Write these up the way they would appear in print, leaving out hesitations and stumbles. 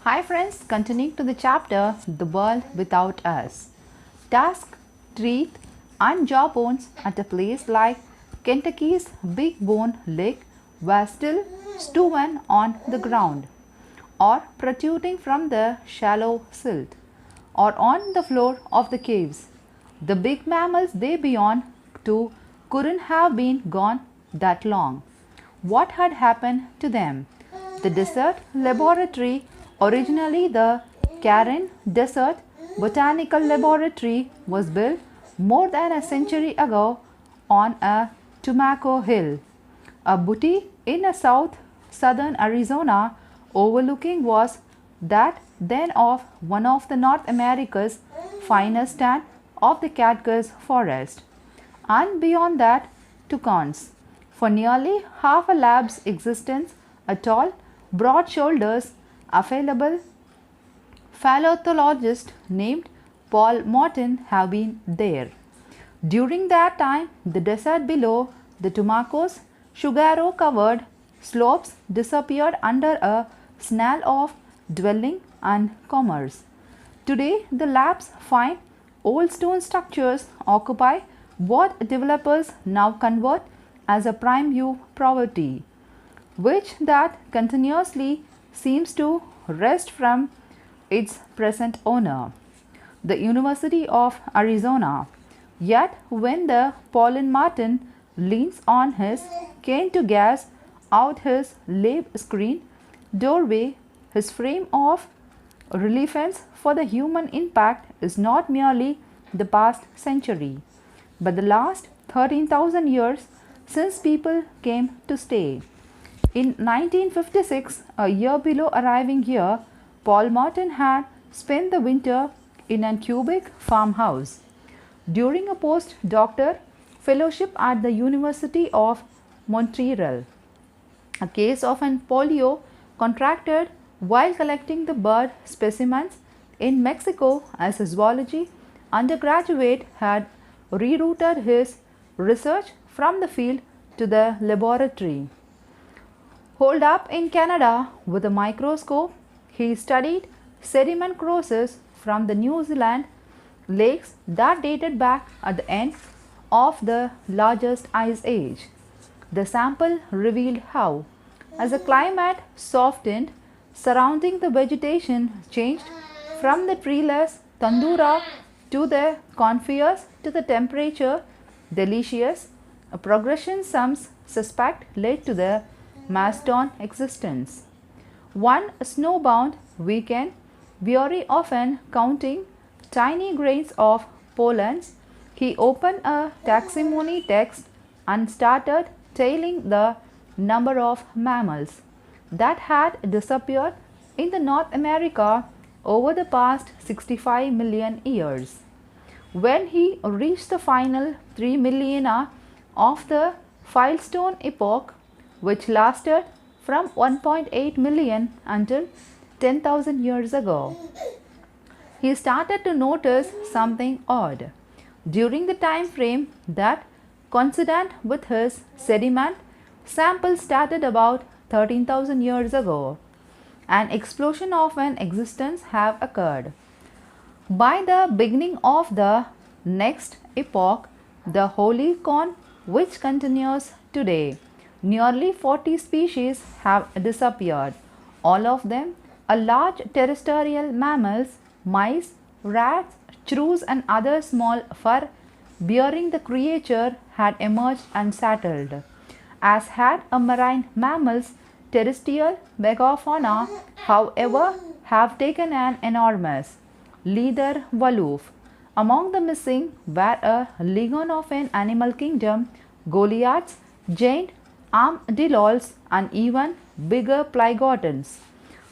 Hi friends, continuing to the chapter The World Without Us. Tusk, teeth, and jawbones at a place like Kentucky's Big Bone Lake were still stewing on the ground, or protruding from the shallow silt, or on the floor of the caves. The big mammals they beyond too couldn't have been gone that long. What had happened to them? The desert laboratory, originally the Karen Desert Botanical Laboratory, was built more than a century ago on a Tumaco Hill, a butte in a southern Arizona overlooking was that then of one of the North America's finest stand of the Catgirls forest, and beyond that toucans. For nearly half a lab's existence, a tall, broad-shouldered, available paleontologist named Paul Morton have been there. During that time, the desert below the Tumaco's saguaro-covered slopes disappeared under a snarl of dwelling and commerce. Today, the lab's fine old stone structures occupy what developers now convert as a prime view property, which that continuously seems to wrest from its present owner, the University of Arizona. Yet when the Paulin Martin leans on his cane to gaze out his lab screen doorway, his frame of reference for the human impact is not merely the past century, but the last 13,000 years since people came to stay. In 1956, a year below arriving here, Paul Morton had spent the winter in an cubic farmhouse. During a postdoctoral fellowship at the University of Montreal, a case of an polio contracted while collecting the bird specimens in Mexico as a zoology undergraduate had rerouted his research from the field to the laboratory. Holed up in Canada with a microscope, he studied sediment crosses from the New Zealand lakes that dated back at the end of the largest ice age. The sample revealed how, as the climate softened, surrounding the vegetation changed from the treeless tundra to the coniferous to the temperature delicious, a progression some suspect led to the mastodon existence. One snowbound weekend, weary often counting tiny grains of pollen, he opened a taxonomy text and started tailing the number of mammals that had disappeared in the North America over the past 65 million years. When he reached the final 3 millennia of the Filestone epoch, which lasted from 1.8 million until 10,000 years ago, he started to notice something odd. During the time frame that coincided with his sediment sample started about 13,000 years ago, an explosion of an existence have occurred. By the beginning of the next epoch, the holy corn which continues today, nearly 40 species have disappeared, all of them a large terrestrial mammals, mice, rats, shrews and other small fur bearing the creature had emerged and settled, as had a marine mammals. Terrestrial megafauna, however, have taken an enormous leader aloof. Among the missing were a legion of an animal kingdom, goliaths, giant armadillos, and even bigger plygotons,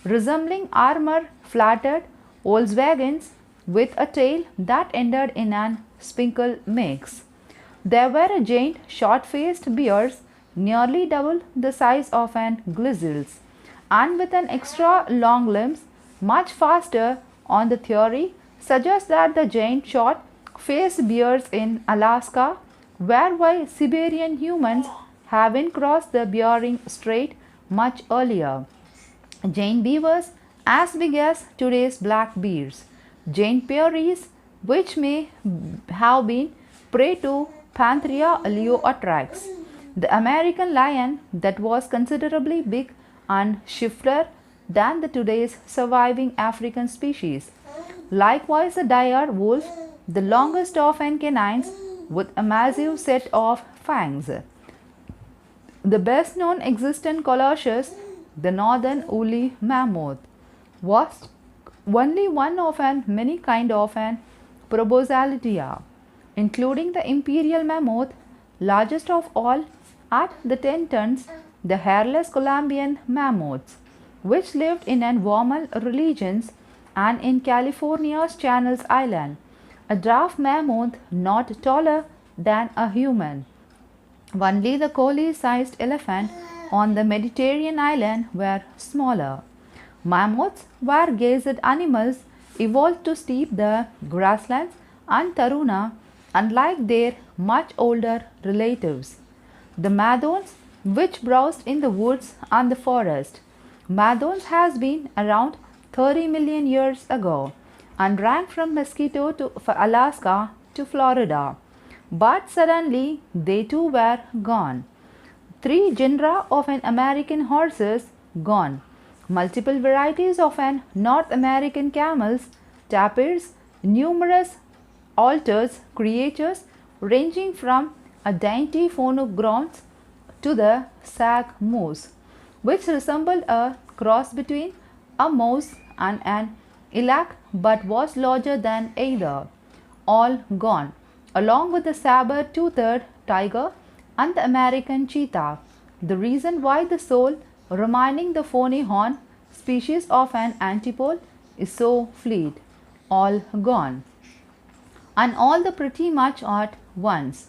resembling armor-flattered Volkswagens with a tail that ended in an spinkle mix. There were giant short-faced bears, nearly double the size of an grizzly's, and with an extra long limbs, much faster. On the theory suggests that the giant short-faced bears in Alaska were why Siberian humans haven't crossed the Bering Strait much earlier. Giant beavers as big as today's black bears, giant pearies, which may have been prey to Panthera leotrax, the American lion that was considerably big and swifter than the today's surviving African species. Likewise, the dire wolf, the longest of canines with a massive set of fangs. The best known existent colossus, the northern woolly mammoth, was only one of many kind of an proboscidea, including the imperial mammoth, largest of all at the 10 tons, the hairless Columbian mammoths, which lived in warmer regions and in California's Channels Island, a dwarf mammoth not taller than a human. Only the collie-sized elephant on the Mediterranean island were smaller. Mammoths were gazed animals evolved to steep the grasslands and Taruna, unlike their much older relatives, the Madons, which browsed in the woods and the forest. Madons has been around 30 million years ago and ran from Mosquito to Alaska to Florida. But suddenly they too were gone. 3 genera of American horses gone. Multiple varieties of North American camels, tapirs, numerous alters creatures ranging from a dainty phonogrons to the sag moose, which resembled a cross between a mouse and an elk but was larger than either, all gone, along with the saber-toothed tiger and the American cheetah. The reason why the sole remaining the phony horn species of an antipode is so fleet, all gone, and all the pretty much at once.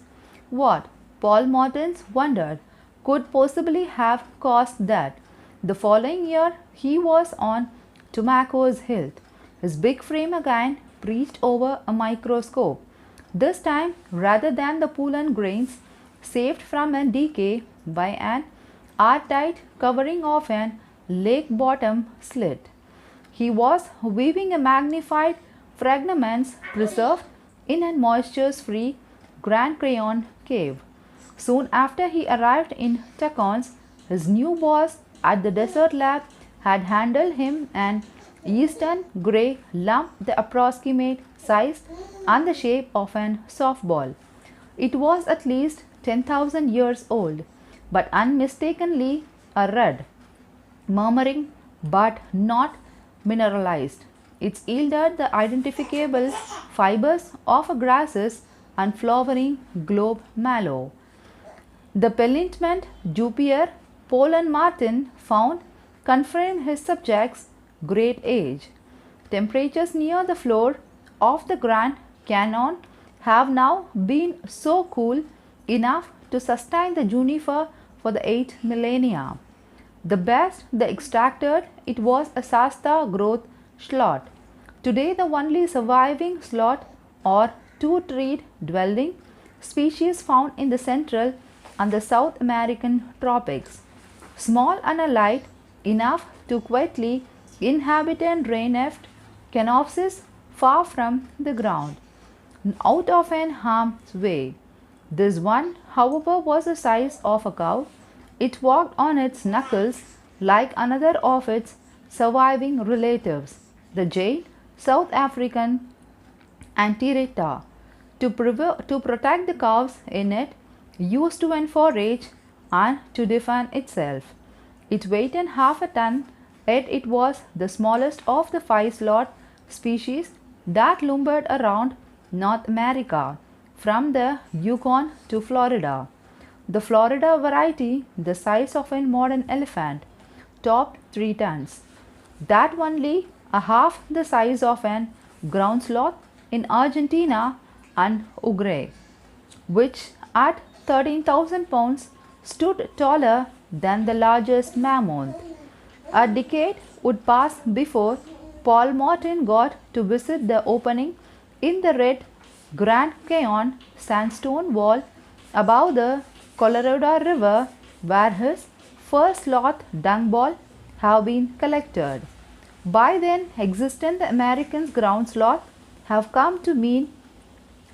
What, Paul Morton wondered, could possibly have caused that? The following year he was on Tumaco's hill. His big frame again preached over a microscope, this time rather than the pollen grains saved from a decay by an airtight covering of an lake bottom slit. He was weaving a magnified fragments preserved in a moisture-free Grand Crayon cave. Soon after he arrived in Tacons, his new boss at the desert lab had handed him an eastern grey lump the approximate size and the shape of an softball. It was at least 10,000 years old, but unmistakably a red, murmuring but not mineralized. It yielded the identifiable fibers of grasses and flowering globe mallow. The pelletment Jupier, Paul and Martin found confirmed his subject's great age. Temperatures near the floor of the Grand Canyon have now been so cool enough to sustain the juniper for the 8 millennia. The best they extracted it was a Shasta growth slot. Today the only surviving slot or two-treed dwelling species found in the Central and the South American tropics. Small and light enough to quietly inhabit and rain-left canopsis far from the ground, out of an harm's way. This one, however, was the size of a cow. It walked on its knuckles like another of its surviving relatives, the giant South African Antirrheta. To protect the cows in it, used to forage and to defend itself. It weighed half a ton, yet it was the smallest of the 5 slot species that lumbered around North America, from the Yukon to Florida. The Florida variety, the size of a modern elephant, topped 3 tons. That only a half the size of an ground sloth in Argentina and Uruguay, which at 13,000 pounds stood taller than the largest mammoth. A decade would pass before Paul Morton got to visit the opening in the red Grand Canyon sandstone wall above the Colorado River, where his first sloth dung ball have been collected. By then, existent the American's ground sloth have come to mean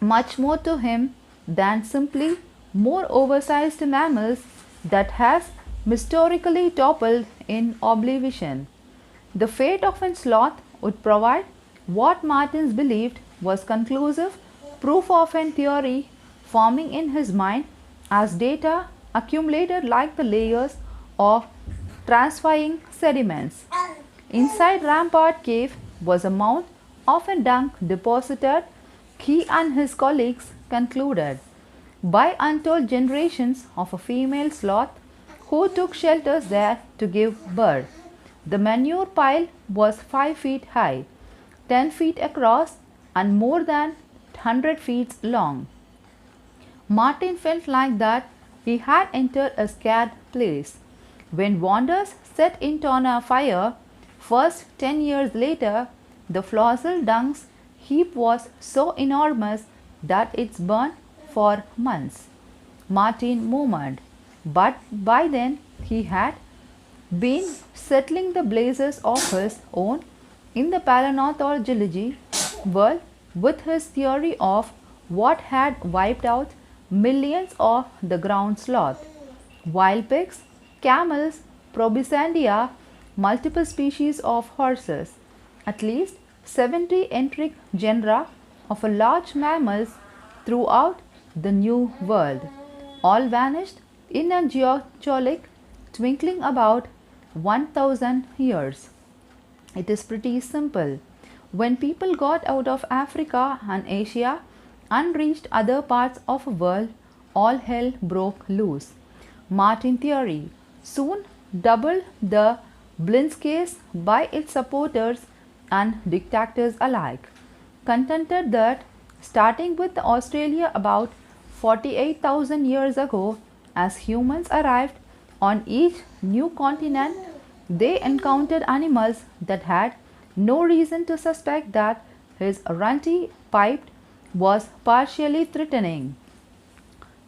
much more to him than simply more oversized mammals that has historically toppled in oblivion. The fate of a sloth would provide what Martins believed was conclusive proof of a theory forming in his mind as data accumulated like the layers of transferring sediments. Inside Rampart Cave was a mound of a dung deposited, he and his colleagues concluded, by untold generations of a female sloth who took shelters there to give birth. The manure pile was 5 feet high, 10 feet across, and more than 100 feet long. Martin felt like that he had entered a scared place. When Wanders set it on a fire, first 10 years later, the fossil dung heap was so enormous that it burned for months. Martin murmured, but by then he had been settling the blazes of his own in the paleontology world with his theory of what had wiped out millions of the ground sloth, wild pigs, camels, proboscidea, multiple species of horses, at least 70 enteric genera of large mammals throughout the New World, all vanished in a geologic twinkling about 1000 years. It is pretty simple. When people got out of Africa and Asia and reached other parts of the world, all hell broke loose. Martin theory soon doubled the Blinskes by its supporters and dictators alike, contented that starting with Australia about 48,000 years ago, as humans arrived on each new continent, they encountered animals that had no reason to suspect that his runty pipe was partially threatening.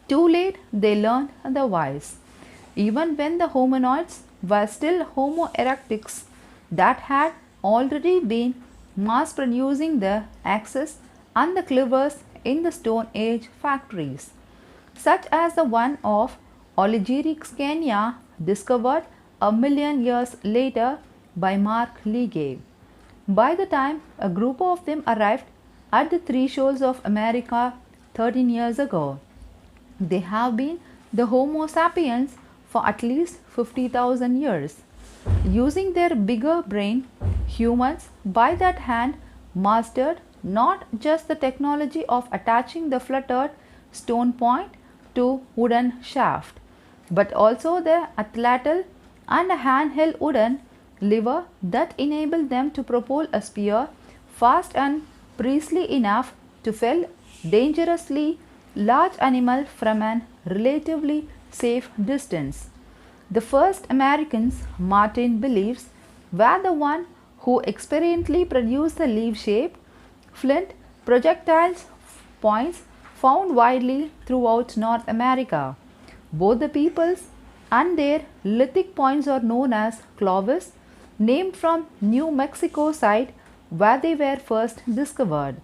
Too late they learned otherwise. Even when the hominoids were still Homo erectus that had already been mass producing the axes and the cleavers in the Stone Age factories, such as the one of Oligirix discovered a million years later by Mark Liggett. By the time a group of them arrived at the thresholds of America 13 years ago, they have been the Homo sapiens for at least 50,000 years. Using their bigger brain, humans by that hand mastered not just the technology of attaching the fluttered stone point to wooden shaft, but also the atlatl and a handheld wooden lever that enabled them to propel a spear fast and precisely enough to fell dangerously large animal from an relatively safe distance. The first Americans, Martin believes, were the one who experimentally produced the leaf-shaped flint projectiles points found widely throughout North America. Both the peoples and their lithic points are known as Clovis, named from New Mexico site where they were first discovered.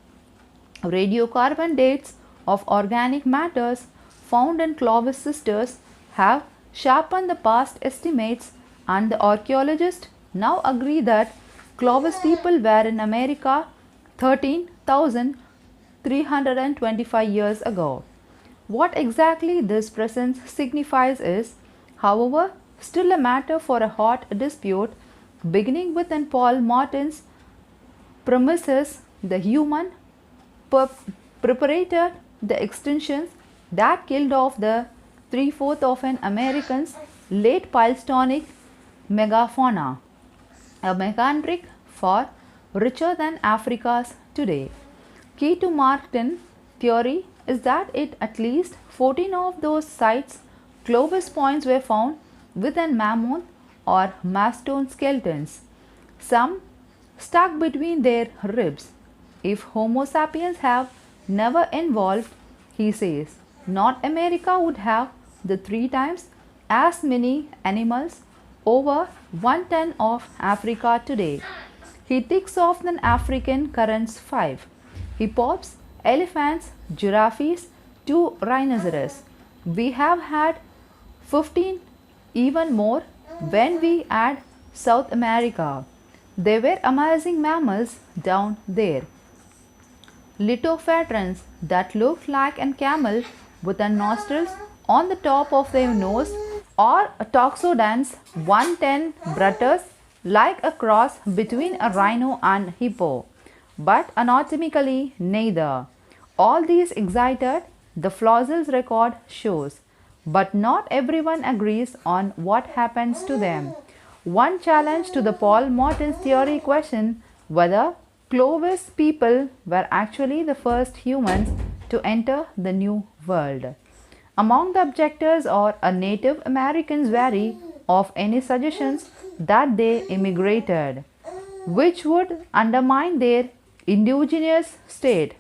Radiocarbon dates of organic matters found in Clovis sisters have sharpened the past estimates, and the archaeologists now agree that Clovis people were in America 13,325 years ago. What exactly this presence signifies is, however, still a matter for a hot dispute, beginning with Paul Martin's premises the human preparated the extinctions that killed off the 3/4 of an American's late Pleistocene megafauna, a megantic far richer than Africa's today. Key to Martin theory is that at least 14 of those sites Clovis points were found within mammoth or mastodon skeletons, some stuck between their ribs. If Homo sapiens have never evolved, he says, North America would have the 3 times as many animals over 1/10 of Africa today. He ticks off the African currents 5. Hippops, elephants, giraffes, 2 rhinoceros. We have had 15, even more when we add South America. They were amazing mammals down there. Lithophantines that looked like a camel with the nostrils on the top of their nose, or Toxodons 110 brutus like a cross between a rhino and hippo, but anatomically neither. All these excited the fossils record shows, but not everyone agrees on what happens to them. One challenge to the Paul Morton's theory question whether Clovis people were actually the first humans to enter the New World. Among the objectors are a Native Americans vary of any suggestions that they immigrated, which would undermine their indigenous state.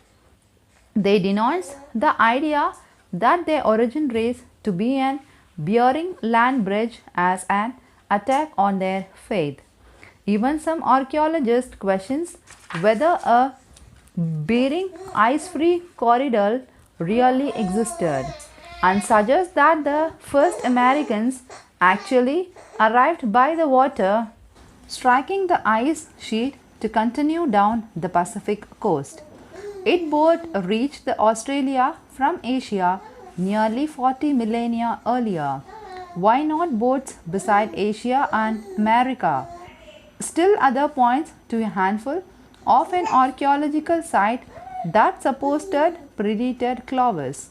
They denounce the idea that their origin race to be an Bering land bridge as an attack on their faith. Even some archaeologists questions whether a Bering ice-free corridor really existed and suggest that the first Americans actually arrived by the water, striking the ice sheet to continue down the Pacific coast. It both reached the Australia from Asia nearly 40 millennia earlier. Why not boats beside Asia and America? Still other points to a handful of an archaeological site that supposed predated Clovis.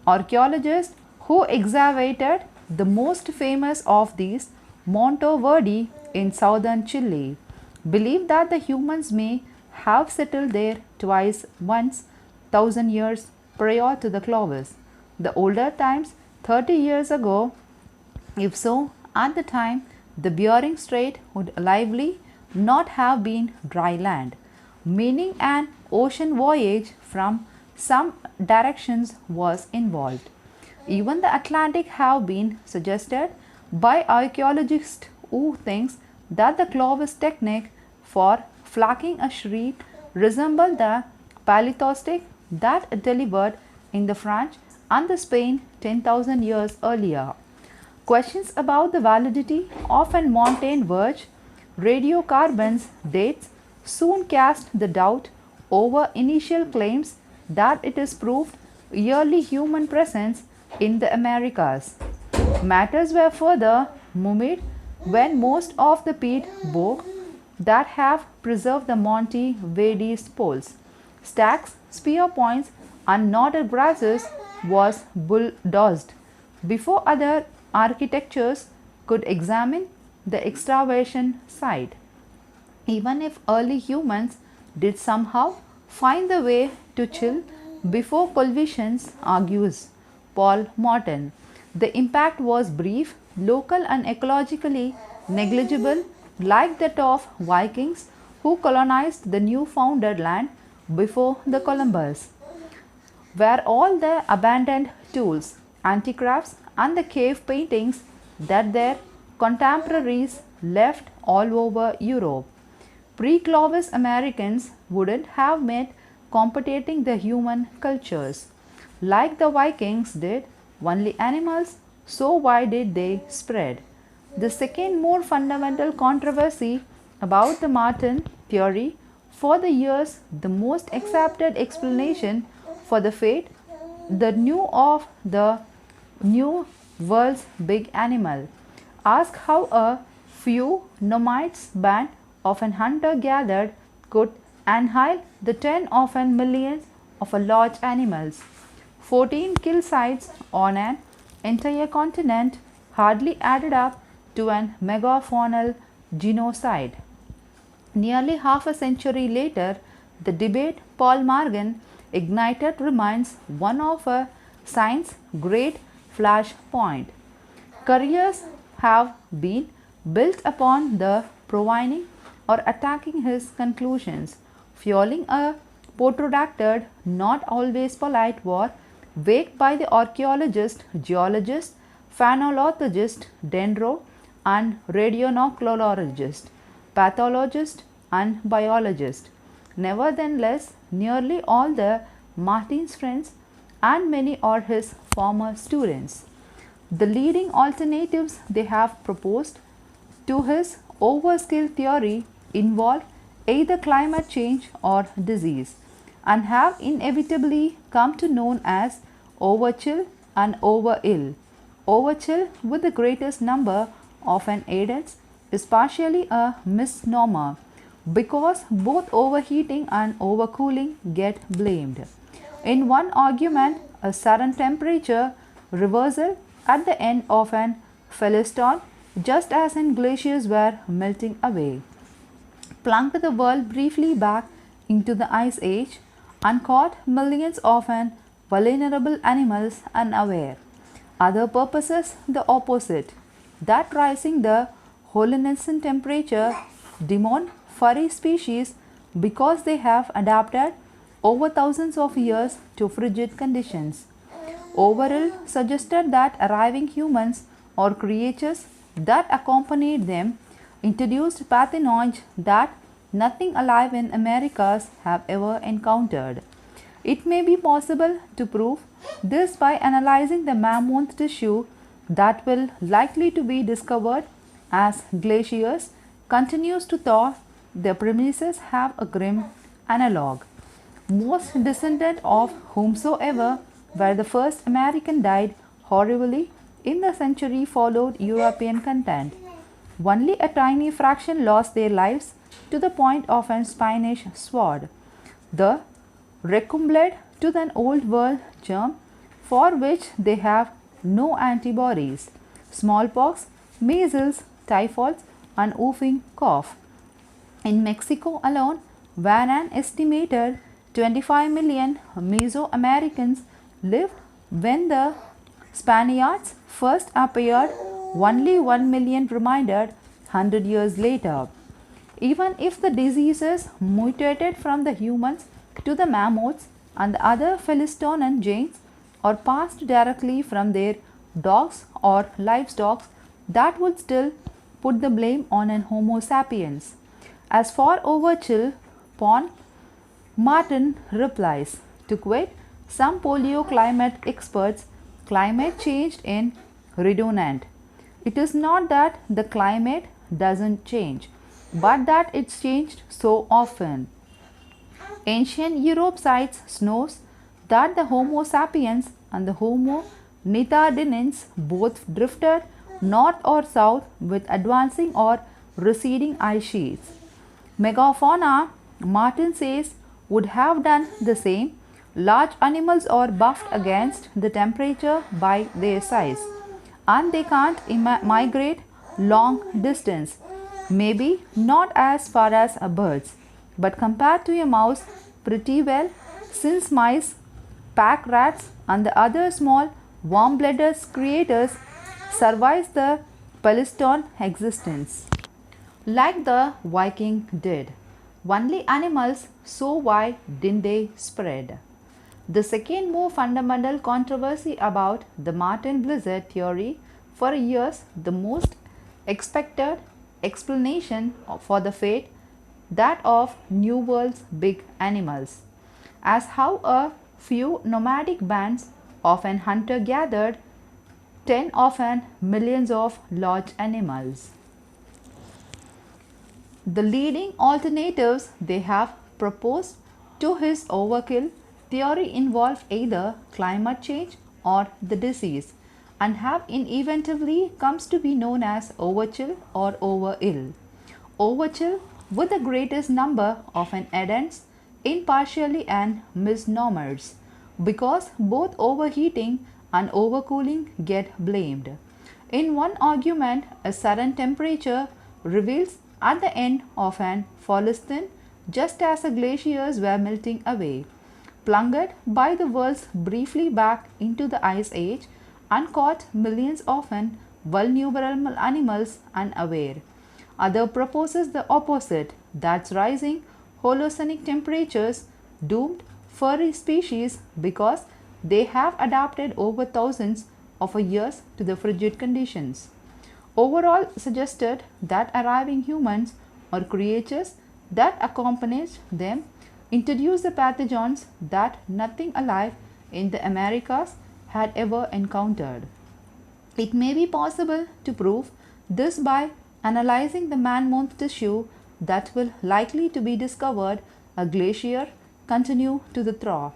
Archaeologists who excavated the most famous of these, Monteverde in southern Chile, believe that the humans may have settled there twice once 1000 years prior to the Clovis. The older times 30 years ago. If so, at the time the Bering Strait would likely not have been dry land, meaning an ocean voyage from some directions was involved. Even the Atlantic have been suggested by archaeologists who thinks that the Clovis technique for flocking a sheep resembled the Paleolithic that delivered in the French and the Spain 10,000 years earlier. Questions about the validity of a mountain verge radiocarbons dates soon cast the doubt over initial claims that it is proved early human presence in the Americas. Matters were further mummied when most of the peat bog that have preserved the Monte Verde's poles, stacks, spear points, and knotted grasses was bulldozed before other architectures could examine the excavation site. Even if early humans did somehow find the way to chill before collisions, argues Paul Morton, the impact was brief, local, and ecologically negligible, like that of Vikings who colonized the Newfoundland land before the Columbus. Were all the abandoned tools, anti-crafts, and the cave paintings that their contemporaries left all over Europe. Pre-Clovis Americans wouldn't have met competing the human cultures. Like the Vikings did, only animals, so why did they spread? The second more fundamental controversy about the Morton theory, for the years the most accepted explanation for the fate the new of the New World's big animal. Ask how a few nomads band of an hunter-gatherer could annihilate the 10 of an millions of a large animals. 14 kill sites on an entire continent hardly added up to an megafaunal genocide. Nearly half a century later, the debate Paul Morgan ignited remains one of a science's great flashpoint. Careers have been built upon the providing or attacking his conclusions, fueling a protracted, not always polite war waged by the archaeologist, geologist, phenologist, dendro, and radionucleologist, pathologist, and biologist. Nevertheless, nearly all the Martin's friends and many are his former students. The leading alternatives they have proposed to his overskill theory involve either climate change or disease and have inevitably come to known as overchill and overill. Overchill with the greatest number of an aidants is partially a misnomer because both overheating and overcooling get blamed. In one argument, a sudden temperature reversal at the end of an Philistine, just as in glaciers were melting away, plunged the world briefly back into the ice age and caught millions of an vulnerable animals unaware. Other purposes the opposite, that rising the Holocene temperature demon furry species because they have adapted over thousands of years to frigid conditions. Overall suggested that arriving humans or creatures that accompanied them introduced pathogens that nothing alive in Americas have ever encountered. It may be possible to prove this by analyzing the mammoth tissue that will likely to be discovered as glaciers continues to thaw. The premises have a grim analog. Most descendant of whomsoever were the first American died horribly in the century followed European contact. Only a tiny fraction lost their lives to the point of an Spanish sword. The recumbent to the old world germ for which they have no antibodies, smallpox, measles, typhoid and whooping cough. In Mexico alone, where an estimated 25 million Mesoamericans lived when the Spaniards first appeared, only 1 million remained 100 years later. Even if the diseases mutated from the humans to the mammoths and the other Philistine giants or passed directly from their dogs or livestock, that would still put the blame on an Homo sapiens. As for overchill, Martin replies, to quote some paleoclimate experts, climate changed in redundant. It is not that the climate doesn't change, but that it's changed so often. Ancient Europe cites snows that the Homo sapiens and the Homo neanderthalensis both drifted north or south with advancing or receding ice sheets. Megafauna, Martin says, would have done the same. Large animals are buffed against the temperature by their size, and they can't migrate long distance. Maybe not as far as birds, but compared to a mouse, pretty well, since mice, pack rats, and the other small warm-blooded creatures survives the Palestine existence. Like the Viking did. Only animals, so why didn't they spread? The second more fundamental controversy about the Martin Blizzard theory for years, the most expected explanation for the fate, that of New World's big animals, as how a few nomadic bands of an hunter-gathered 10 of an millions of large animals. The leading alternatives they have proposed to his overkill theory involve either climate change or the disease and have inevitably comes to be known as overchill or overill. Overchill with the greatest number of an addends in partially and misnomers because both overheating and overcooling get blamed. In one argument, a sudden temperature reveals at the end of an Holocene, just as the glaciers were melting away, plunged by the worlds briefly back into the ice age and caught millions of an vulnerable animals unaware. Other proposes the opposite, that rising Holocenic temperatures doomed furry species because they have adapted over thousands of years to the frigid conditions. Overall suggested that arriving humans or creatures that accompanied them introduced the pathogens that nothing alive in the Americas had ever encountered. It may be possible to prove this by analyzing the mammoth tissue that will likely to be discovered a glacier continue to the trough.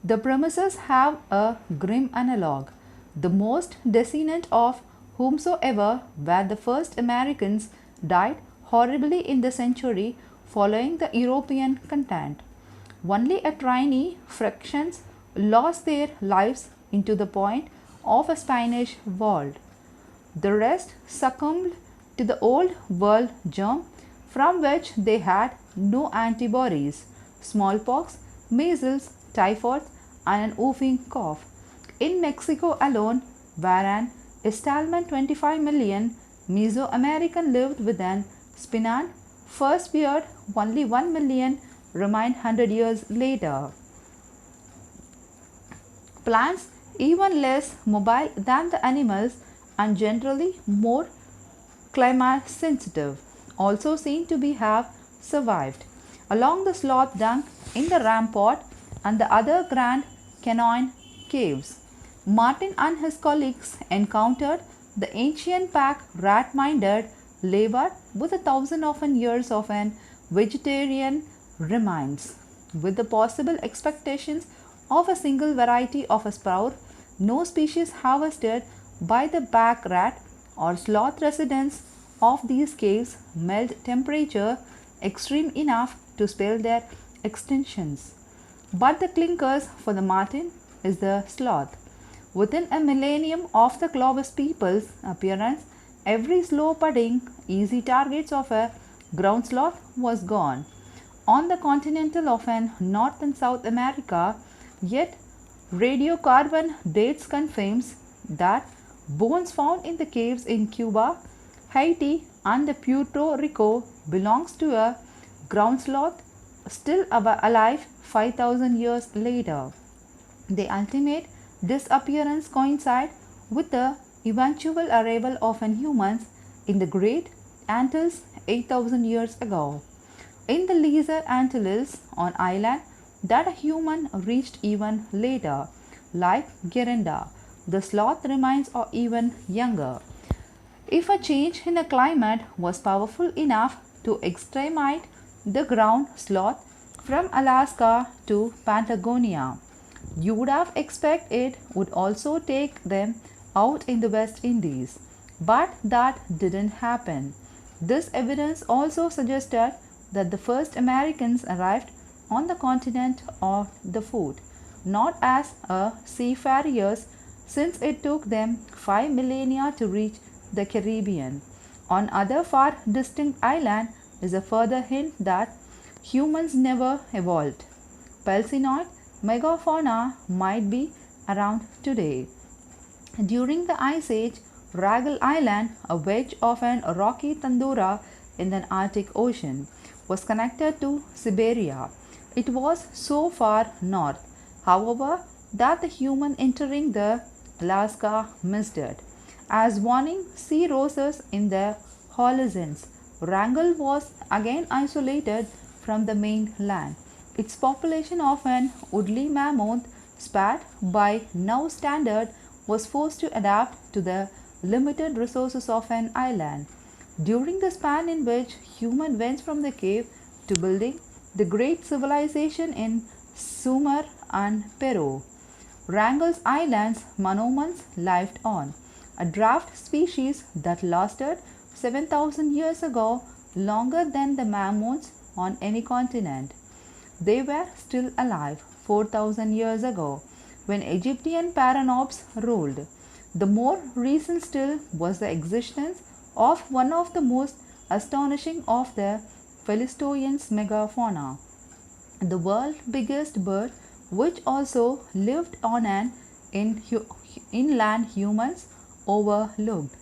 The premises have a grim analogue. The most decedent of whomsoever were the first Americans died horribly in the century following the European contact. Only a tiny fractions lost their lives into the point of a Spanish world. The rest succumbed to the old world germ from which they had no antibodies: smallpox, measles, typhoid, and an whooping cough. In Mexico alone, where an estimated 25 million Mesoamerican lived within Spinan, first beard, only 1 million remained 100 years later. Plants, even less mobile than the animals and generally more climate sensitive, also seem to have survived. Along the sloth dung in the rampart and the other Grand Canyon caves, Martin and his colleagues encountered the ancient pack rat-minded labored with 1,000 often years of an vegetarian remains, with the possible expectations of a single variety of a sprout. No species harvested by the pack rat or sloth residents of these caves melt temperature extreme enough to spell their extinctions. But the clinkers for the marten is the sloth. Within a millennium of the Clovis people's appearance, every slow pudding, easy targets of a ground sloth was gone. On the continental of North and South America, yet radiocarbon dates confirms that bones found in the caves in Cuba, Haiti, and the Puerto Rico belongs to a ground sloth still alive 5,000 years later. The ultimate disappearance coincide with the eventual arrival of humans in the Great Antilles 8,000 years ago. In the Lesser Antilles on island that a human reached even later, like Guerenda, the sloth remains or even younger. If a change in the climate was powerful enough to exterminate the ground sloth from Alaska to Patagonia, you would have expected it would also take them out in the West Indies. But that didn't happen. This evidence also suggested that the first Americans arrived on the continent on the foot, not as seafarers, since it took them 5 millennia to reach the Caribbean. On other far distant island is a further hint that humans never evolved. Pelcinoid megafauna might be around today. During the Ice Age, Wrangel Island, a wedge of an rocky tundra in the Arctic Ocean, was connected to Siberia. It was so far north, however, that the human entering the Alaska missed it. As warning sea roses in the Holocene, Wrangel was again isolated from the mainland. Its population of an woolly mammoth, spat by now standard, was forced to adapt to the limited resources of an island. During the span in which human went from the cave to building the great civilization in Sumer and Peru, Wrangel's islands monomans lived on, a draft species that lasted 7,000 years ago, longer than the mammoths on any continent. They were still alive 4,000 years ago when Egyptian Paranops ruled. The more recent still was the existence of one of the most astonishing of the Philistoians megafauna, the world's biggest bird, which also lived on an inland humans overlooked.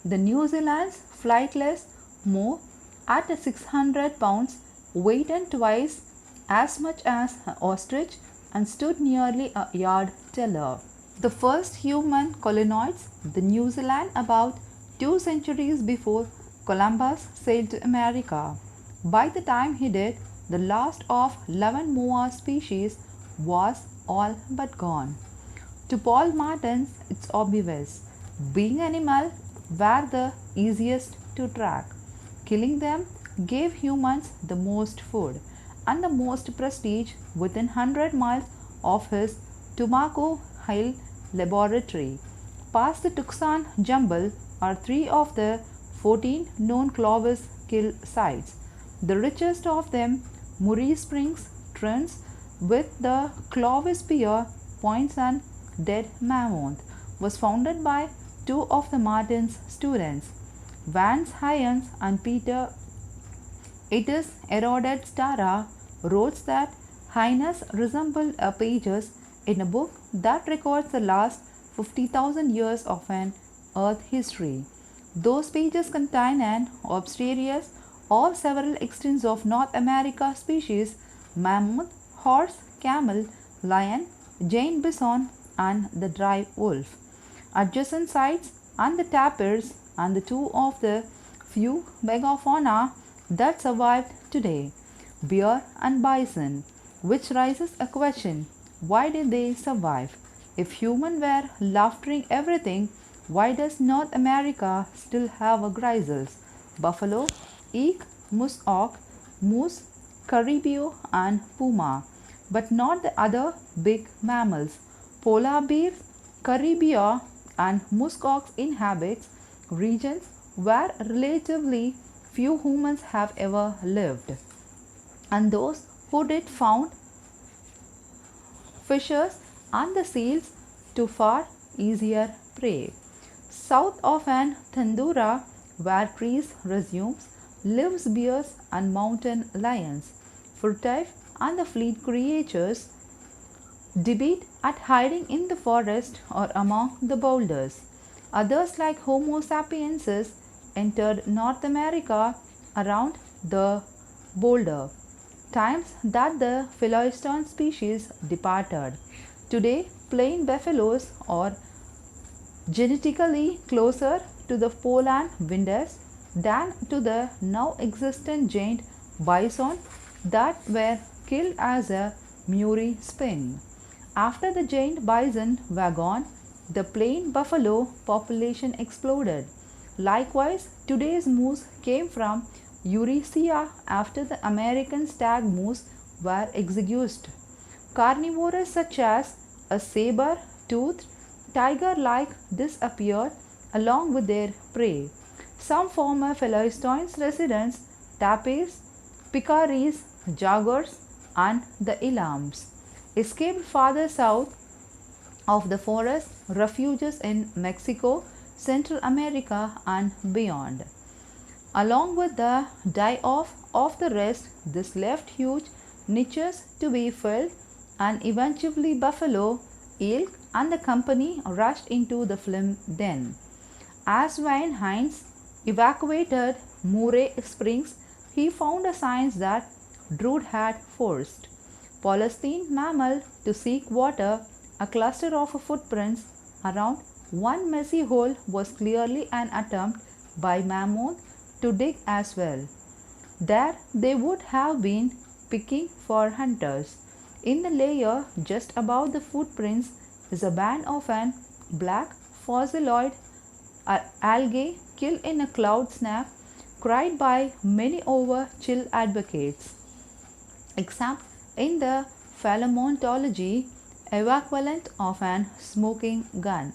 The New Zealand's flightless moo at 600 pounds weighed twice as much as an ostrich and stood nearly a yard taller. The first human colonists the New Zealand about 2 centuries before Columbus sailed to America. By the time he did, the last of 11 moa species was all but gone. To Paul Martins, it's obvious. Being animal were the easiest to track. Killing them gave humans the most food and the most prestige within 100 miles of his Tumaco Hill laboratory. Past the Tucson Jumble are 3 of the 14 known Clovis kill sites. The richest of them, Murray Springs, trends with the Clovis Pier Points and Dead Mammoth, was founded by 2 of the Martins students, Vance Hyans and Peter. It is eroded Stara wrote that Hines resembled pages in a book that records the last 50,000 years of an Earth history. Those pages contain an obstreperous or several extincts of North America species: mammoth, horse, camel, lion, giant bison, and the dry wolf. Adjacent sites and the tapirs and the 2 of the few megafauna that survived today, bear and bison, which raises a question: why did they survive? If humans were laughtering everything, why does North America still have a grizzlies, buffalo, elk, musk ox, moose, caribou, and puma, but not the other big mammals? Polar bears, caribou, and musk ox inhabit regions where relatively few humans have ever lived, and those who did found fishes and the seals to far easier prey. South of an Thandura, where trees resumes, lives bears and mountain lions. Furtive and the fleet creatures debate at hiding in the forest or among the boulders. Others, like Homo sapiensis, entered North America around the boulder times that the Philistine species departed. Today, plain buffaloes are genetically closer to the Poland winters than to the now existent giant bison that were killed as a Murray spin. After the giant bison were gone, the plain buffalo population exploded. Likewise, today's moose came from Eurasia after the American stag moose were extinguished. Carnivores such as a saber-toothed tiger-like disappeared along with their prey. Some former Philistine residents, tapirs, peccaries, jaguars, and the elams, escaped farther south of the forest refuges in Mexico, Central America, and beyond. Along with the die-off of the rest, this left huge niches to be filled, and eventually buffalo, elk, and the company rushed into the film den. As Wayne Hines evacuated Murray Springs, he found a sign that Drude had forced Palestine mammal to seek water. A cluster of footprints around one messy hole was clearly an attempt by mammoth to dig as well. There they would have been picking for hunters. In the layer just above the footprints is a band of an black fossiloid algae killed in a cloud snap, cried by many over chill advocates. Except in the paleontology equivalent of an smoking gun.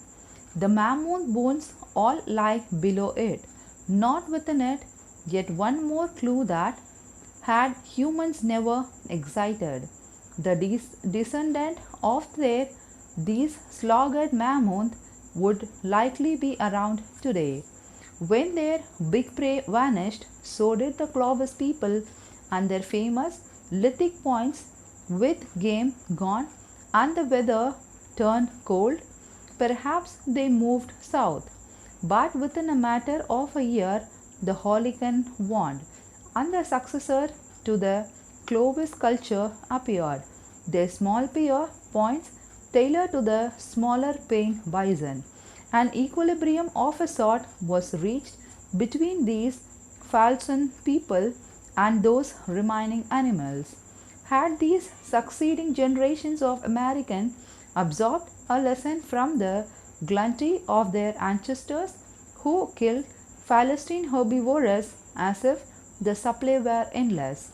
The mammoth bones all lie below it, not within it, yet one more clue that had humans never excited. The descendant of these slaughtered mammoths would likely be around today. When their big prey vanished, so did the Clovis people and their famous lithic points. With game gone and the weather turned cold, perhaps they moved south. But within a matter of a year, the Holican wand and the successor to the Clovis culture appeared. Their small pier points tailored to the smaller plain bison. An equilibrium of a sort was reached between these Falson people and those remaining animals. Had these succeeding generations of Americans absorbed a lesson from the gluttony of their ancestors who killed Palestine herbivores as if the supply were endless?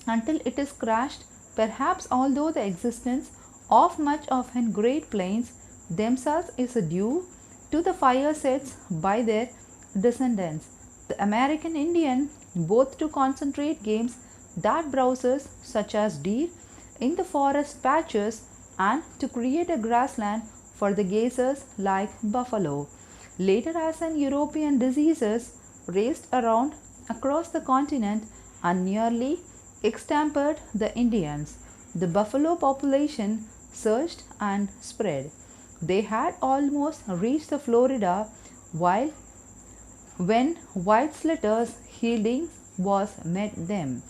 Until it is crashed, perhaps although the existence of much of the Great Plains themselves is due to the fire sets by their descendants. The American Indian, both to concentrate games that browses such as deer in the forest patches and to create a grassland for the gazers like buffalo. Later, as an European diseases raced around across the continent and nearly exterminated the Indians, the buffalo population surged and spread. They had almost reached the Florida while when white slitters healing was met them.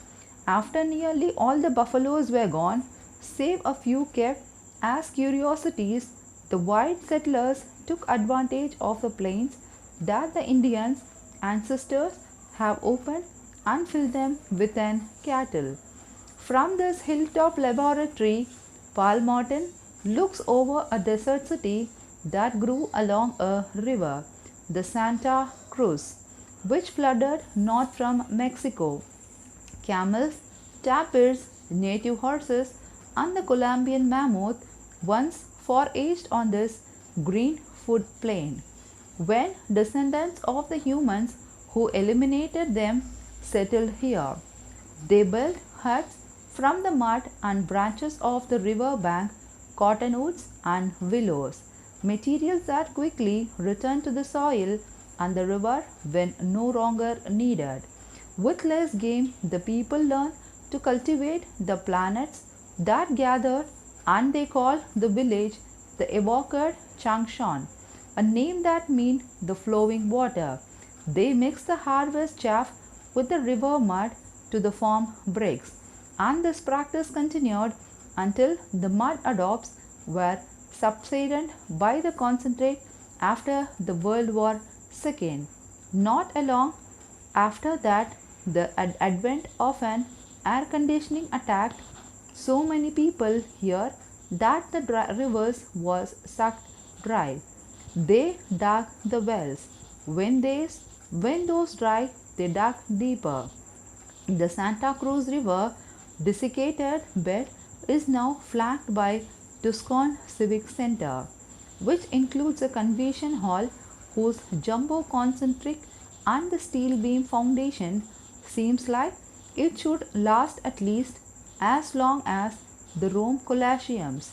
After nearly all the buffaloes were gone, save a few kept as curiosities, the white settlers took advantage of the plains that the Indians' ancestors have opened and filled them with cattle. From this hilltop laboratory, Paul Morton looks over a desert city that grew along a river, the Santa Cruz, which flooded north from Mexico. Camels, tapirs, native horses, and the Colombian mammoth once foraged on this green food plain. When descendants of the humans who eliminated them settled here, they built huts from the mud and branches of the river bank, cottonwoods and willows, materials that quickly returned to the soil and the river when no longer needed. With less game, the people learned to cultivate the plants that gathered, and they called the village the evoked Changshan, a name that meant the flowing water. They mixed the harvest chaff with the river mud to form bricks, and this practice continued until the mud adobes were subsided by the concentrate after the World War II. Not long after that, the advent of an air conditioning attacked so many people here that the rivers was sucked dry. They dug the wells. When those dry, they dug deeper. The Santa Cruz River desiccated bed is now flanked by Tucson Civic Center, which includes a convention hall whose jumbo concentric and the steel beam foundation seems like it should last at least as long as the Rome Colosseums.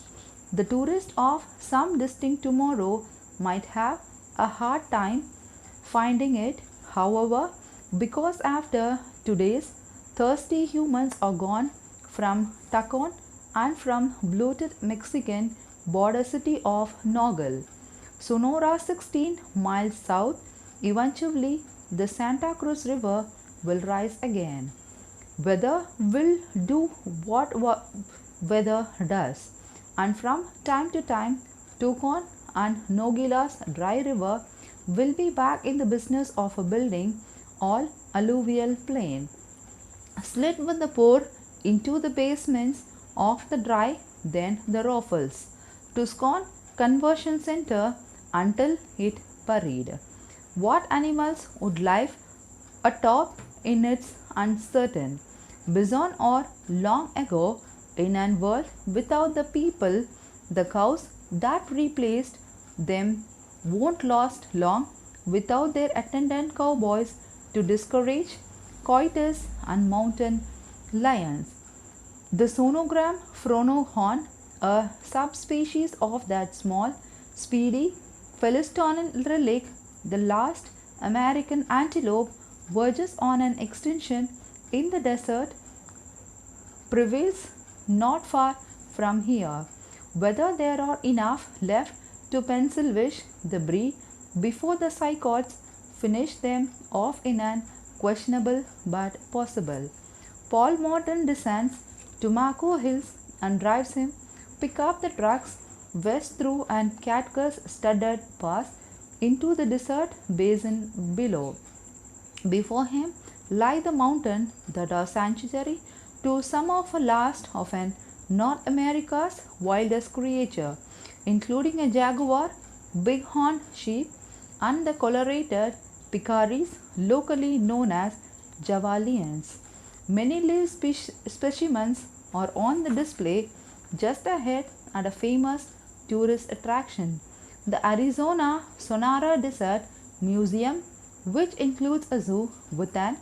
The tourist of some distinct tomorrow might have a hard time finding it, however, because after today's thirsty humans are gone from Tacon and from bloated Mexican border city of Nogel. Sonora 16 miles south, eventually the Santa Cruz River will rise again. Weather will do what weather does, and from time to time, Tucson and Nogales dry river will be back in the business of building all alluvial plain. Slit with the pour into the basements of the dry, then the ruffles. Tucson Conversion Center until it buried. What animals would live atop in its uncertain? Bison or long ago in a world without the people, the cows that replaced them won't last long without their attendant cowboys to discourage coyotes and mountain lions. The sonogram fronohorn, a subspecies of that small, speedy Philistine relic, the last American antelope, verges on an extinction in the desert, prevails not far from here. Whether there are enough left to pencil wish the breed before the psychots finish them off in an questionable but possible. Paul Morton descends Tumaco Hills and drives him pick up the trucks west through an cactus studded pass into the desert basin below. Before him lie the mountains that are sanctuary to some of the last of an North America's wildest creature, including a jaguar, bighorn sheep, and the colorated peccaries, locally known as javalians. Many live specimens are on the display just ahead at a famous tourist attraction, the Arizona Sonora Desert Museum, which includes a zoo with an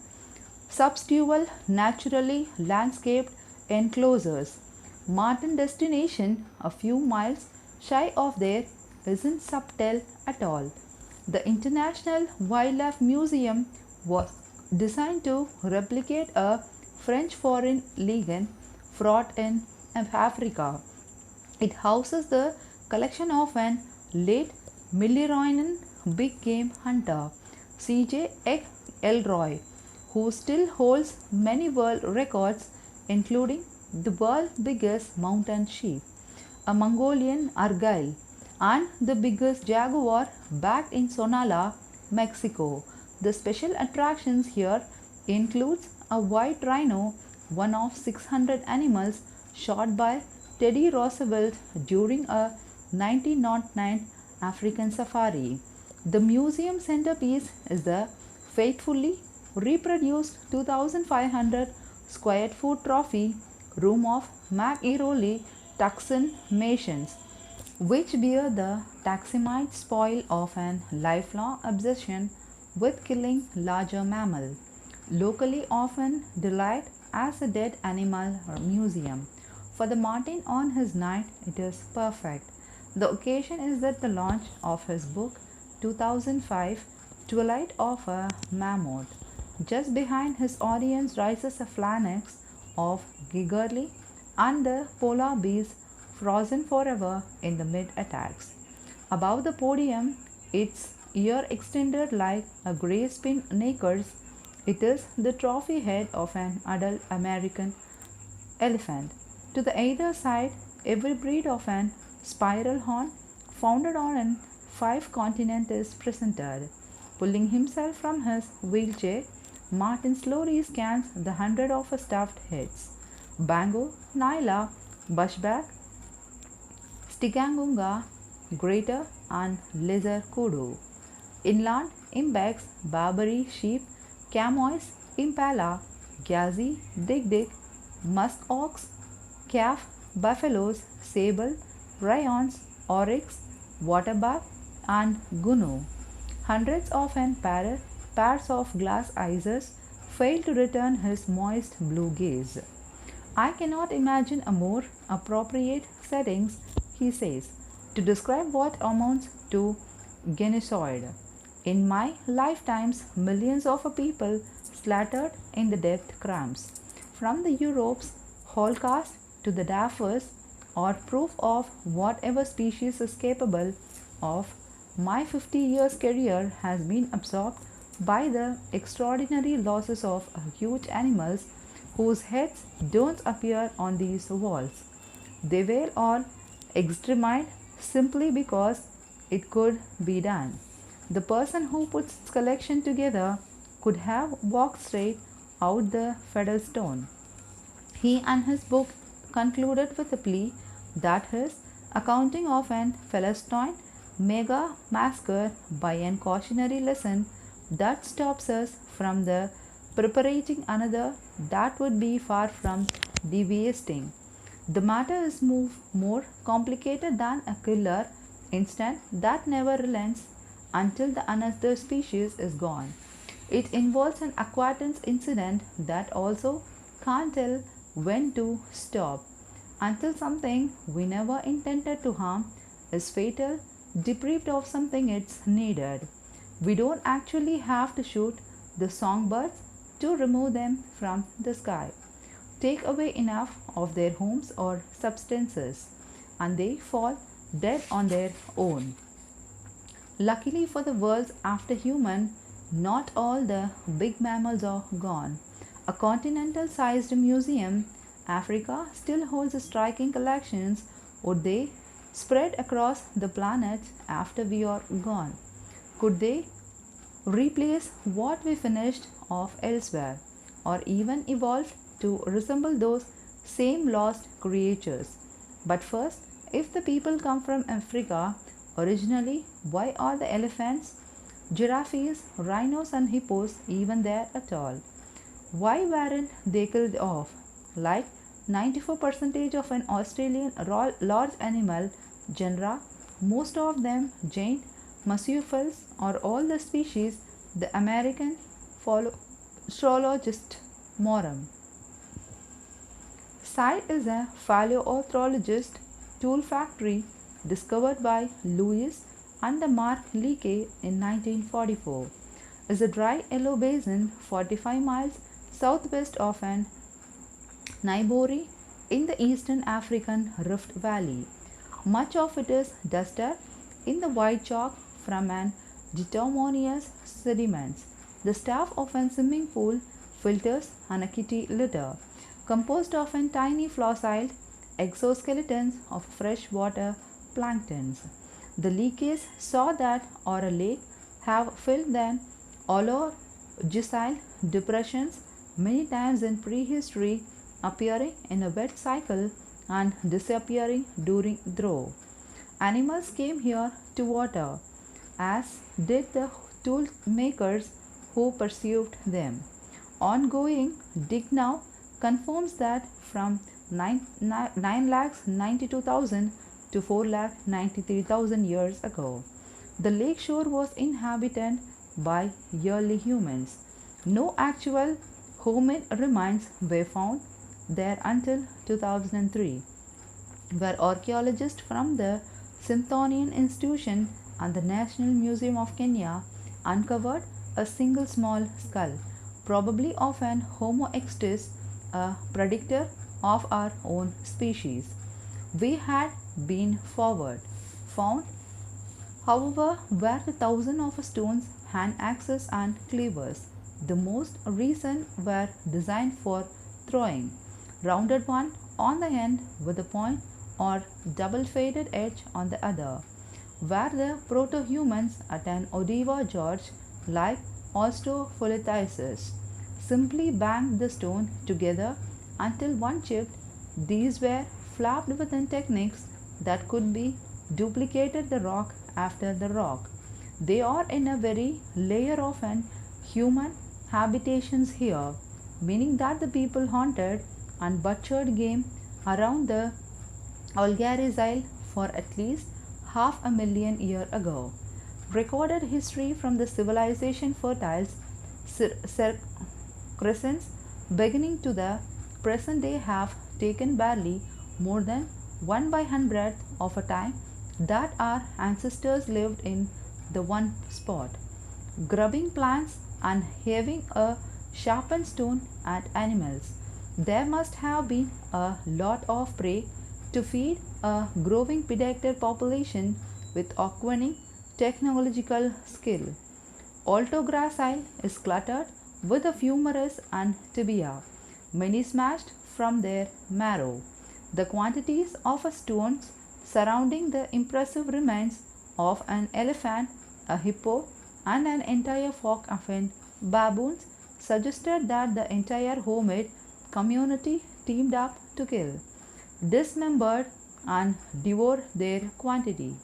substual naturally landscaped enclosures. Martin destination a few miles shy of there isn't subtle at all. The International Wildlife Museum was designed to replicate a French foreign legion fought in Africa. It houses the collection of an late Milleronian big game hunter, C.J. Elroy, who still holds many world records, including the world's biggest mountain sheep, a Mongolian argyl, and the biggest jaguar back in Sonala, Mexico. The special attractions here includes a white rhino, one of 600 animals shot by Teddy Roosevelt during a 1909 African safari. The museum centerpiece is the faithfully reproduced 2,500 square foot trophy room of McEroley Tucson Masons, which bear the taximite spoil of an lifelong obsession with killing larger mammal. Locally often delight as a dead animal museum. For the Martin on his night, it is perfect. The occasion is that the launch of his book 2005 Twilight of a Mammoth. Just behind his audience rises a phalanx of Gigerly and the polar bears frozen forever in the mid-attacks. Above the podium, its ear extended like a grey spinnaker's, it is the trophy head of an adult American elephant. To the either side, every breed of an spiral horn founded on in 5 continents is presented. Pulling himself from his wheelchair, Martin slowly scans the 100 of stuffed heads. Bango, Naila, Bushback, Stigangunga, Greater and Lesser Kudu. Inland ibex, Barbary sheep, chamois, impala, gazi, dig, musk ox, calf, buffaloes, sable, rayons, oryx, waterbuck, and gnu. Hundreds of pairs of glass eyes fail to return his moist blue gaze. I cannot imagine a more appropriate settings, he says, to describe what amounts to genocide. In my lifetimes, millions of people slaughtered in the death camps, from the Europe's Holocaust to the Darfurs, are proof of whatever species is capable of. My 50 years career has been absorbed by the extraordinary losses of huge animals whose heads don't appear on these walls. They were all exterminated simply because it could be done. The person who puts its collection together could have walked straight out the Featherstone. He and his book concluded with a plea that his accounting of an Philistine mega massacre by an cautionary lesson that stops us from the preparing another that would be far from devastating. The matter is more complicated than a killer instinct that never relents until the another species is gone. It involves an acquaintance incident that also can't tell when to stop until something we never intended to harm is fatal, deprived of something it's needed. We don't actually have to shoot the songbirds to remove them from the sky. Take away enough of their homes or substances, and they fall dead on their own. Luckily for the world's after human, not all the big mammals are gone. A continental sized museum, Africa still holds striking collections. Would they spread across the planet after we are gone? Could they replace what we finished off elsewhere, or even evolved to resemble those same lost creatures. But first, if the people come from Africa originally, why are the elephants, giraffes, rhinos, and hippos even there at all? Why weren't they killed off? Like 94% of an Australian large animal genera, most of them giant marsupials, or all the species, the American zoologist Morum. Sy is a paleontologist tool factory discovered by Louis and Mark Leakey in 1944. Is a dry yellow basin 45 miles southwest of an Naibori in the eastern African Rift Valley. Much of it is dusted in the white chalk from an bituminous sediments, the stuff of a swimming pool, filters, and a kitty litter, composed of an tiny fossilized exoskeletons of freshwater planktons. The leakage saw that or a lake have filled them ologicile depressions many times in prehistory, appearing in a wet cycle and disappearing during drought. Animals came here to water, as did the tool makers who pursued them. Ongoing dig now confirms that from 9,92,000 to 4,93,000 years ago, the lake shore was inhabited by early humans. No actual hominid remains were found there until 2003, where archaeologists from the Smithsonian Institution and the National Museum of Kenya uncovered a single small skull, probably of an Homo erectus, a predator of our own species. We had been found, however, were the thousands of stones, hand axes, and cleavers. The most recent were designed for throwing, rounded one on the end with a point or double faded edge on the other, where the proto-humans at an Odiva George, like Australopithecus, simply banged the stone together until one chipped. These were flapped within techniques that could be duplicated the rock after the rock. They are in a very layer of an human habitations here, meaning that the people hunted and butchered game around the Algarizile for at least 500,000 years ago. Recorded history from the civilization fertiles crescents beginning to the present day have taken barely more than 1/100th of a time that our ancestors lived in the one spot, grubbing plants and having a sharpened stone at animals. There must have been a lot of prey to feed a growing predator population with acquiring technological skill. Altogracile is cluttered with a humerus and tibia, many smashed from their marrow. The quantities of stones surrounding the impressive remains of an elephant, a hippo, and an entire flock of baboons suggested that the entire hominid community teamed up to kill, dismembered, and devour their quantity.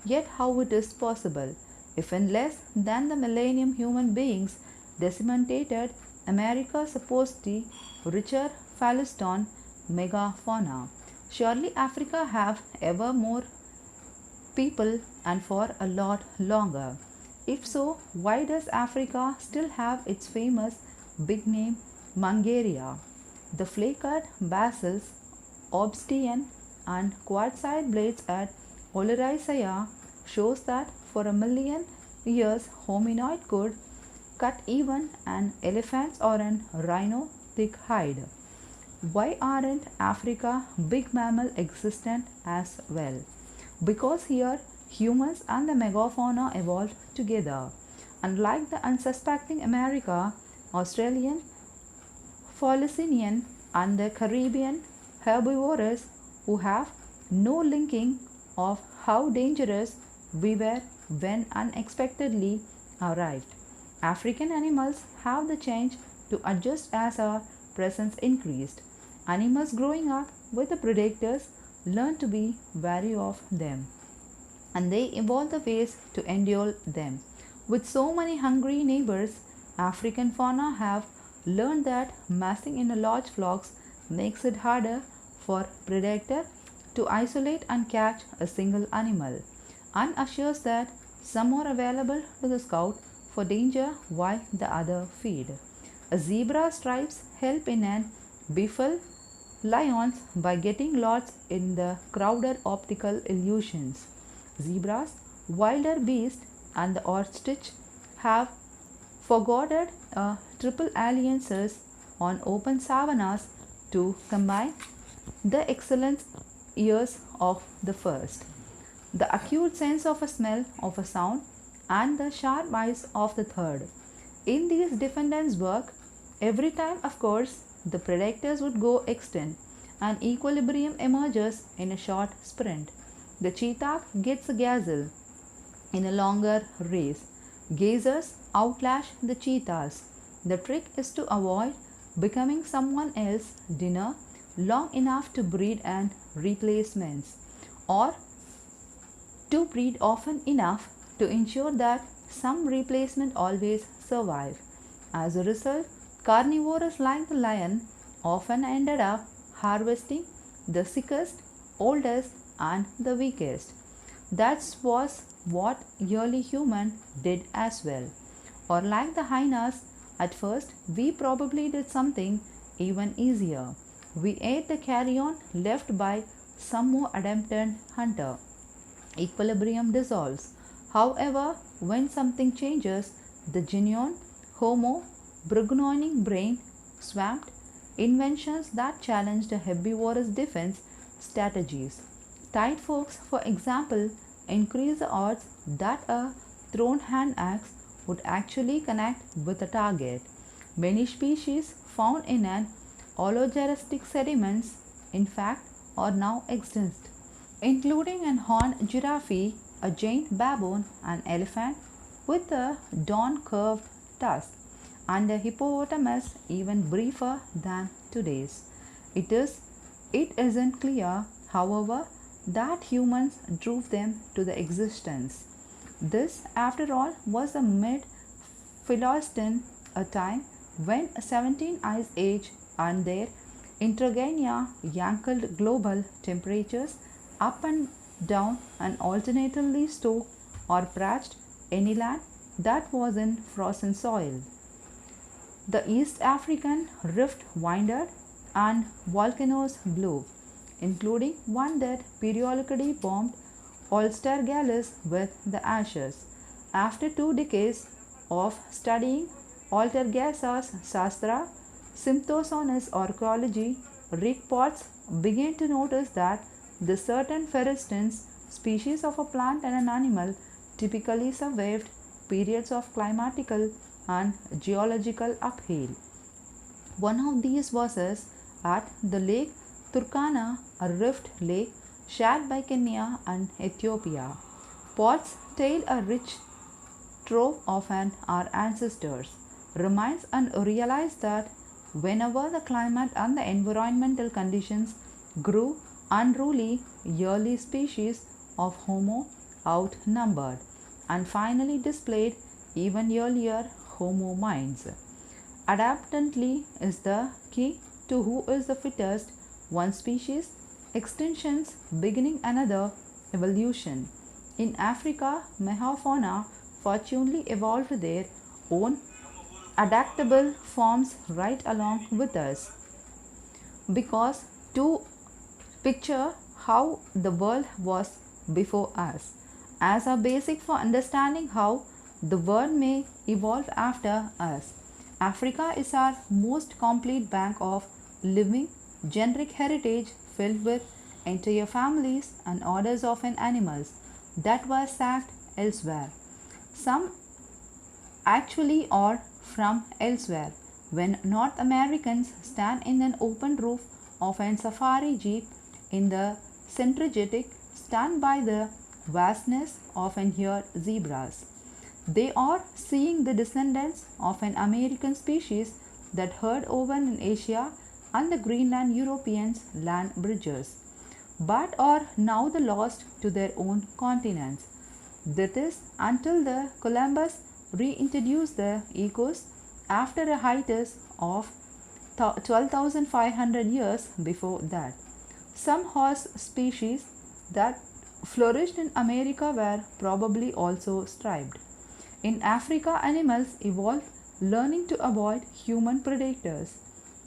Yet how it is possible, if in less than the millennium human beings decimated America's supposedly richer Palestine megafauna? Surely Africa have ever more people and for a lot longer. If so, why does Africa still have its famous big name Mangaria? The flake-cut basils, obsidian, and quartzite blades at Oleracea shows that for a million years hominoid could cut even an elephant's or an rhino thick hide. Why aren't Africa big mammal existent as well? Because here humans and the megafauna evolved together. Unlike the unsuspecting America, Australian, Polynesian, and the Caribbean herbivores who have no linking of how dangerous we were when unexpectedly arrived. African animals have the change to adjust as our presence increased. Animals growing up with the predators learn to be wary of them, and they evolve the ways to endure them. With so many hungry neighbors, African fauna have learned that massing in a large flocks makes it harder for predator to isolate and catch a single animal, and assures that some are available to the scout for danger while the other feed. A zebra's stripes help in an befuddle lions by getting lost in the crowded optical illusions. Zebras, wilder beasts, and the ostrich have forgotten triple alliances on open savannas to combine the excellent ears of the first, the acute sense of a smell of a sound, and the sharp eyes of the third. In these defendants' work, every time, of course, the predators would go extinct and equilibrium emerges in a short sprint. The cheetah gets a gazelle in a longer race. Gazers outlash the cheetahs. The trick is to avoid becoming someone else's dinner long enough to breed and replacements, or to breed often enough to ensure that some replacement always survive. As a result, carnivores like the lion often ended up harvesting the sickest, oldest, and the weakest. That was what early human did as well. Or like the hyenas, at first we probably did something even easier. We ate the carrion left by some more adapted hunter. Equilibrium dissolves. However, when something changes, the genuine Homo burgeoning brain swamped inventions that challenged herbivorous defense strategies. Tight forks, for example, increase the odds that a thrown hand axe would actually connect with a target. Many species found in an Oligoceritic sediments, in fact, are now extinct, including an horned giraffe, a giant baboon, an elephant with a dawn curved tusk, and a hippopotamus even briefer than today's. It isn't clear, however, that humans drove them to the existence. This, after all, was the mid Philistine, a time when a 17 ice age and their intergenia yankled global temperatures up and down and alternately stoked or parched any land that was in frozen soil. The East African rift winded and volcanoes blew, including one that periodically bombed Ulster Gallus with the ashes. After 2 decades of studying Altergassa's Sastra, Sympthosonis archaeology, Rick Potts began to notice that the certain ferrestines, species of a plant and an animal, typically survived periods of climatical and geological upheaval. One of these was at the Lake Turkana, a rift lake shared by Kenya and Ethiopia. Potts tale, a rich trove of our ancestors, reminds and realize that whenever the climate and the environmental conditions grew unruly, early species of Homo outnumbered and finally displayed even earlier Homo minds. Adaptantly is the key to who is the fittest, one species, extinctions beginning another evolution. In Africa, megafauna fortunately evolved their own adaptable forms right along with us, because to picture how the world was before us as a basic for understanding how the world may evolve after us. Africa is our most complete bank of living generic heritage filled with entire families and orders of animals that were sacked elsewhere. Some actually are from elsewhere. When North Americans stand in an open roof of a safari jeep in the Serengeti, stand by the vastness of and hear zebras. They are seeing the descendants of an American species that herd over in Asia and the Greenland Europeans' land bridges, but are now the lost to their own continents. That is, until the Columbus reintroduced the echoes after a hiatus of 12,500 years before that. Some horse species that flourished in America were probably also striped. In Africa, animals evolved learning to avoid human predators.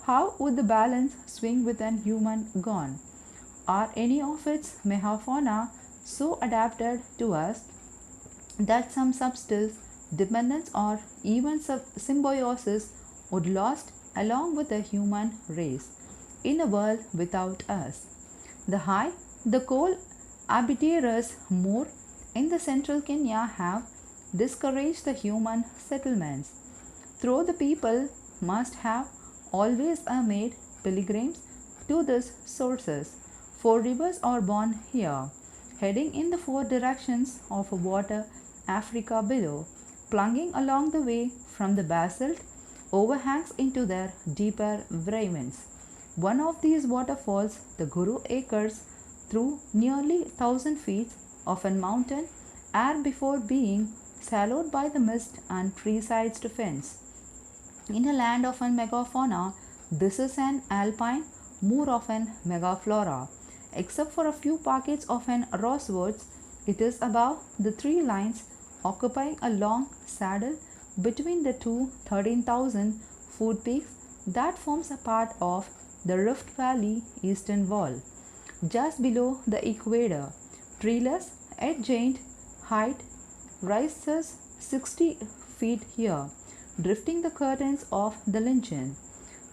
How would the balance swing with an human gone? Are any of its megafauna so adapted to us that some subtle dependence or even symbiosis would lost along with the human race in a world without us? The coal abattoirs more in the central Kenya have discouraged the human settlements. Though the people must have always made pilgrims to these sources, four rivers are born here, heading in the four directions of water Africa below, plunging along the way from the basalt overhangs into their deeper ravines. One of these waterfalls, the Guru Acres, through nearly 1,000 feet of a mountain air before being swallowed by the mist and tree-sized fence. In a land of an megafauna, this is an alpine, more of an megaflora. Except for a few pockets of an rosewoods, it is above the tree lines, occupying a long saddle between the two 13,000-foot peaks that forms a part of the Rift Valley eastern wall. Just below the equator, treeless at giant height rises 60 feet here, drifting the curtains of the lichen.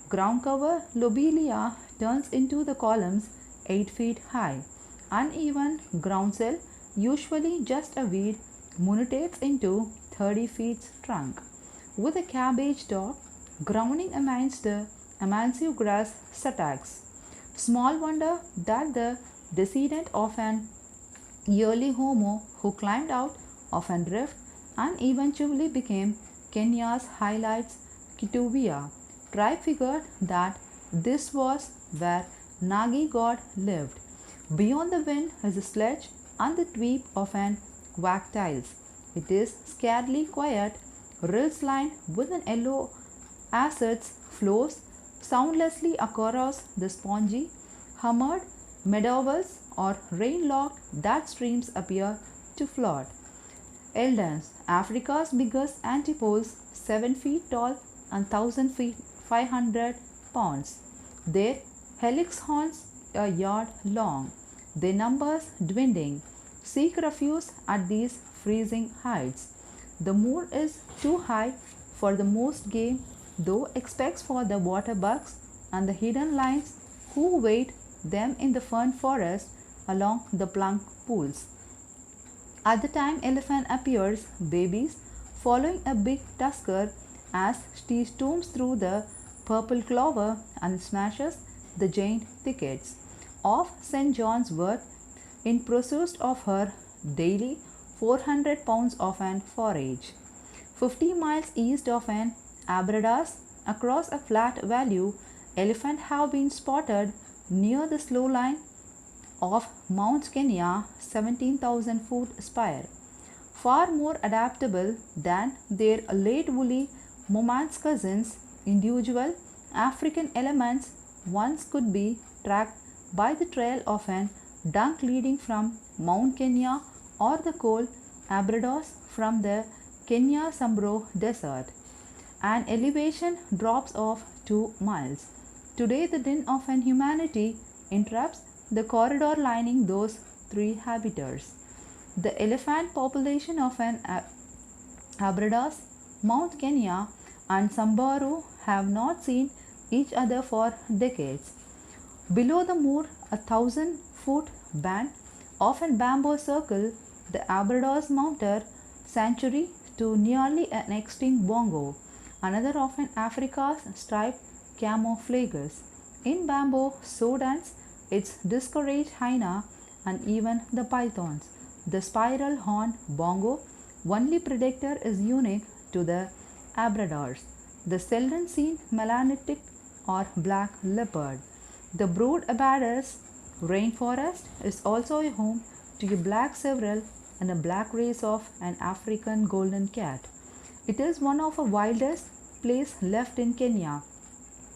Ground cover lobelia turns into the columns 8 feet high. Uneven groundsel, usually just a weed, mutates into 30 feet trunk, with a cabbage top grounding amidst the massive grass stacks. Small wonder that the descendant of an early Homo who climbed out of an rift and eventually became Kenya's highlights Kituvia tribe figured that this was where Nagi god lived. Beyond the wind is a sledge and the tweep of an wagtails. It is scarcely quiet, rills lined with an yellow acids flows soundlessly across the spongy, hummered meadows or rain-locked that streams appear to float. Elders, Africa's biggest antipodes, 7 feet tall and 1,000 feet 500 pounds. Their helix horns a yard long, their numbers dwindling, seek refuge at these freezing heights. The moor is too high for the most game, though expects for the water bugs and the hidden lions who wait them in the fern forest along the plunk pools. At the time elephant appears, babies following a big tusker as she storms through the purple clover and smashes the giant thickets of St. John's Wort in pursuit of her daily 400 pounds of an forage. 50 miles east of an Abradas, across a flat valley, elephant have been spotted near the slow line of Mount Kenya 17,000-foot spire. Far more adaptable than their late woolly Moman's cousins, individual African elements once could be tracked by the trail of an dunk leading from Mount Kenya or the cold Abrados from the Kenya Sambro Desert. An elevation drops of 2 miles. Today the din of an humanity interrupts the corridor lining those 3 habitats. The elephant population of an Abrados, Mount Kenya and Samburu have not seen each other for decades. Below the moor, a 1,000-foot band of a bamboo circle the Abrados mounted sanctuary to nearly an extinct bongo, another of an Africa's striped camouflages. In bamboo, so dance its discouraged hyena and even the pythons. The spiral horn bongo only predator is unique to the abradors, the seldom seen melanitic or black leopard. The broad Abrada's rainforest is also a home to a black several and a black race of an African golden cat. It is one of the wildest places left in Kenya,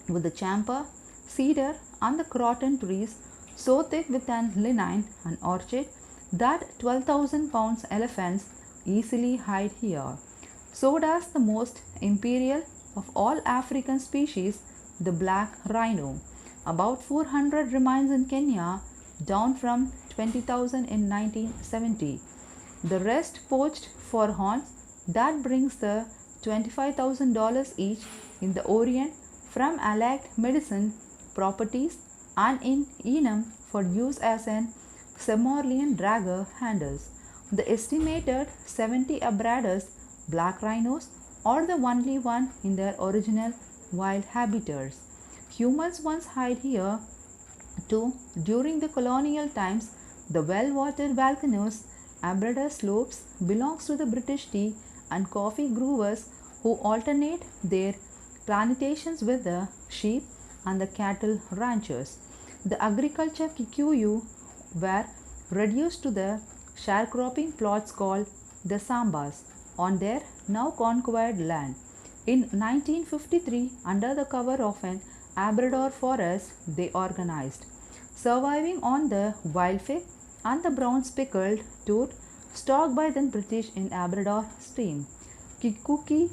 with the champa, cedar, and the croton trees so thick with an lignin and orchid that 12,000 pounds elephants easily hide here. So does the most imperial of all African species, the black rhino. About 400 remains in Kenya, down from 20,000 in 1970. The rest poached for horns that brings the $25,000 each in the Orient from allied medicine properties and in enum for use as an Somalian dragger handles. The estimated 70 abradors, black rhinos, are the only one in their original wild habitats. Humans once hid here too during the colonial times. The well-watered volcanoes, Abrador slopes, belongs to the British tea and coffee growers who alternate their plantations with the sheep and the cattle ranchers. The agriculture Kikuyu were reduced to the sharecropping plots called the Sambas on their now conquered land. In 1953, under the cover of an Abrador forest, they organized, surviving on the wild fig and the brown speckled toad stocked by the British in Abrador stream. Kikuki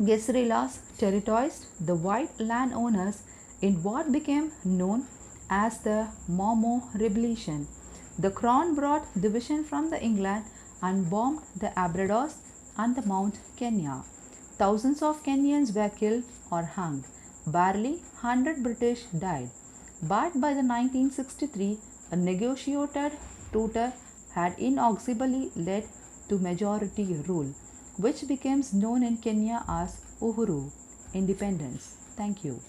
Gesrillas terrorized the white landowners in what became known as the Momo Rebellion. The Crown brought division from the England and bombed the Abradors and the Mount Kenya. Thousands of Kenyans were killed or hanged. Barely 100 British died. But by the 1963, a negotiated truce had inexorably led to majority rule, which becomes known in Kenya as Uhuru, independence. Thank you.